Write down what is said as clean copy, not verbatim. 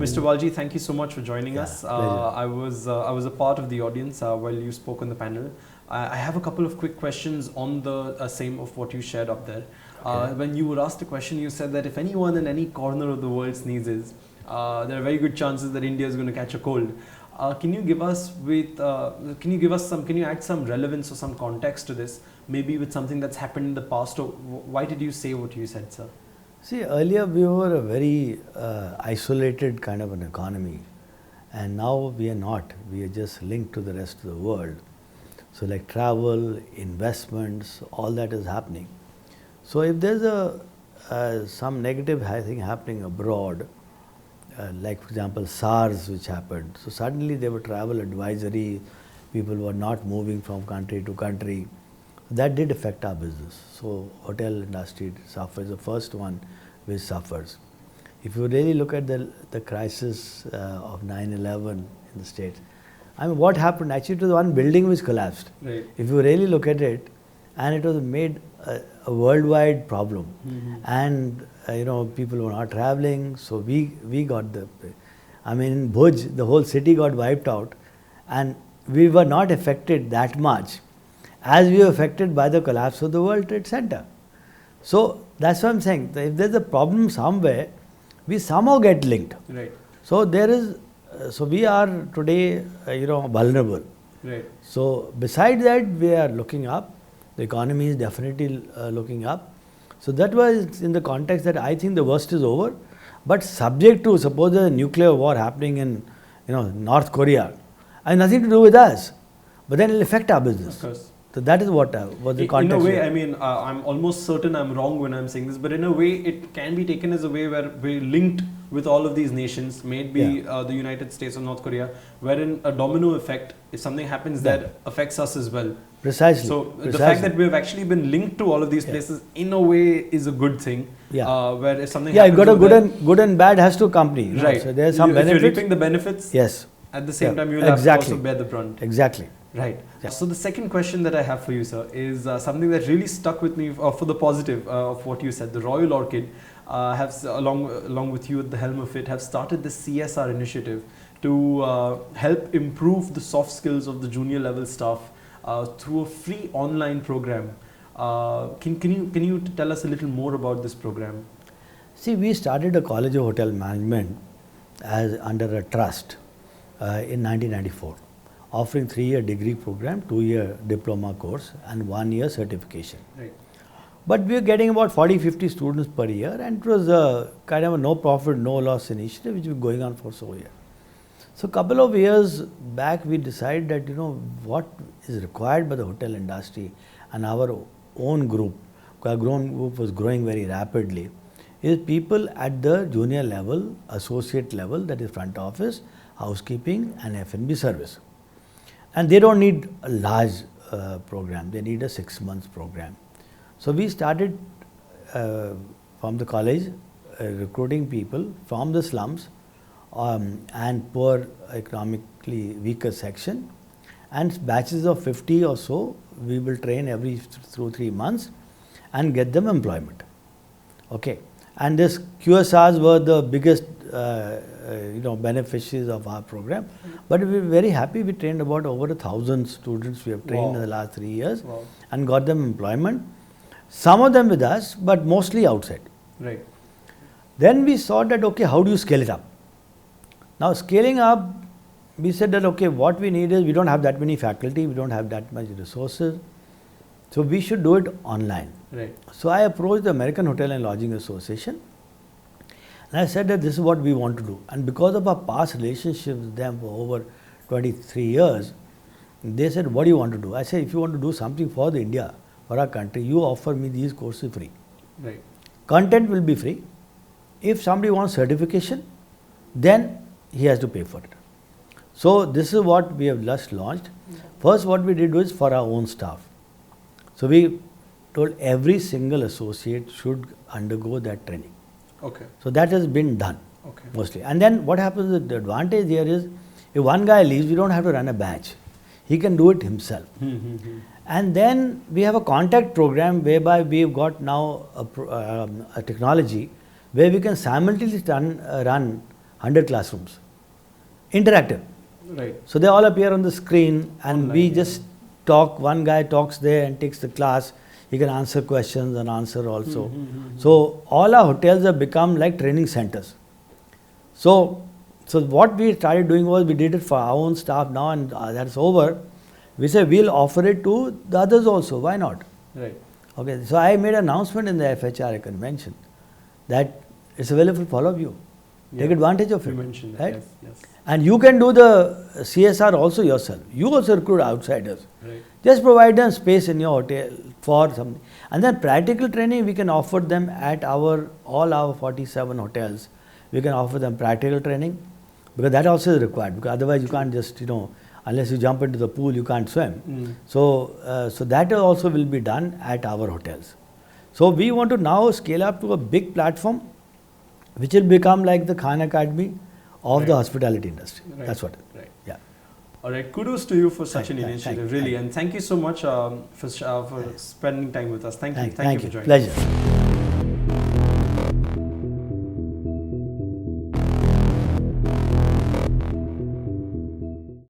Mr. Baljee, thank you so much for joining us. Pleasure. I was a part of the audience while you spoke on the panel. I have a couple of quick questions on the same of what you shared up there. Okay. When you were asked a question, you said that if anyone in any corner of the world sneezes, there are very good chances that India is going to catch a cold. Can you add some relevance or some context to this, maybe with something that's happened in the past, or why did you say what you said, sir? See, earlier we were a very isolated kind of an economy, and now we are not. We are just linked to the rest of the world. So like travel, investments, all that is happening. So if there's some negative thing happening abroad, like for example SARS which happened, so suddenly there were travel advisory, people were not moving from country to country. That did affect our business. So hotel industry suffers, the first one which suffers. If you really look at the crisis of 9/11 in the States, I mean what happened, actually it was one building which collapsed. Right. If you really look at it, and it was made a worldwide problem. And people were not traveling, so we got I mean in Bhuj, the whole city got wiped out, and we were not affected that much as we were affected by the collapse of the World Trade Center. So that's what I'm saying. If there's a problem somewhere, we somehow get linked. Right. So we are today, vulnerable. Right. So besides that, we are looking up. The economy is definitely looking up. So that was in the context that I think the worst is over. But subject to, suppose there's a nuclear war happening in, North Korea, has nothing to do with us. But then it will affect our business. Of course. So that is what the context. In a way, I mean, I'm almost certain I'm wrong when I'm saying this, but in a way, it can be taken as a way where we're linked with all of these nations, maybe the United States or North Korea, wherein a domino effect, if something happens that affects us as well. Precisely. So the fact that we have actually been linked to all of these places, in a way, is a good thing. Yeah. Where if something you've happens, got good and bad has to accompany. Right. So there's some benefits. If you're reaping the benefits, yes. At the same time, you will have to also bear the brunt. Exactly. Right. Yeah. So the second question that I have for you, sir, is something that really stuck with me for the positive of what you said. The Royal Orchid have, along with you at the helm of it, have started the CSR Initiative to help improve the soft skills of the junior level staff through a free online program. Can you tell us a little more about this program? See, we started a College of Hotel Management as under a trust in 1994. Offering 3-year degree program, 2-year diploma course and 1-year certification. Right. But we were getting about 40-50 students per year, and it was a kind of a no profit, no loss initiative which was going on for so years. So a couple of years back we decided that what is required by the hotel industry and our own group, our own group was growing very rapidly, is people at the junior level, associate level, that is front office, housekeeping and F&B service. And they don't need a large program, they need a 6 months program. So we started from the college recruiting people from the slums and poor economically weaker section, and batches of 50 or so we will train through 3 months and get them employment. Okay. And this QSRs were the biggest beneficiaries of our program. But we were very happy. We trained about over 1,000 students we have trained in the last 3 years and got them employment. Some of them with us, but mostly outside. Right. Then we saw that, okay, how do you scale it up? Now scaling up, we said that, okay, what we need is, we don't have that many faculty, we don't have that much resources. So we should do it online. Right. So I approached the American Hotel and Lodging Association. And I said that this is what we want to do. And because of our past relationships with them for over 23 years, they said, what do you want to do? I said, if you want to do something for the India, for our country, you offer me these courses free. Right. Content will be free. If somebody wants certification, then he has to pay for it. So this is what we have just launched. First, what we did was for our own staff. So we told every single associate should undergo that training. Okay. So that has been done mostly. And then what happens is, the advantage here is, if one guy leaves, we don't have to run a batch. He can do it himself. And then we have a contact program whereby we've got now a technology where we can simultaneously run 100 classrooms. Interactive. Right. So they all appear on the screen and Online, we yeah. just talk, one guy talks there and takes the class. He can answer questions and answer also. So all our hotels have become like training centers. So what we started doing was we did it for our own staff now, and that's over. We said we'll offer it to the others also. Why not? Right. Okay. So I made an announcement in the FHRA convention that it's available for all of you. Take Yeah. advantage of it. You mentioned that. Right? Yes. Yes. And you can do the CSR also yourself. You also recruit outsiders. Right. Just provide them space in your hotel for something. And then practical training we can offer them at all our 47 hotels. We can offer them practical training because that also is required, because otherwise you can't just, unless you jump into the pool, you can't swim. So that also will be done at our hotels. So we want to now scale up to a big platform which will become like the Khan Academy of the hospitality industry. Right. That's what. Right. Yeah. All right. Kudos to you for such an Thank- initiative, thank- really, thank- and thank you so much for spending time with us. Thank you. Thank you for joining. Pleasure.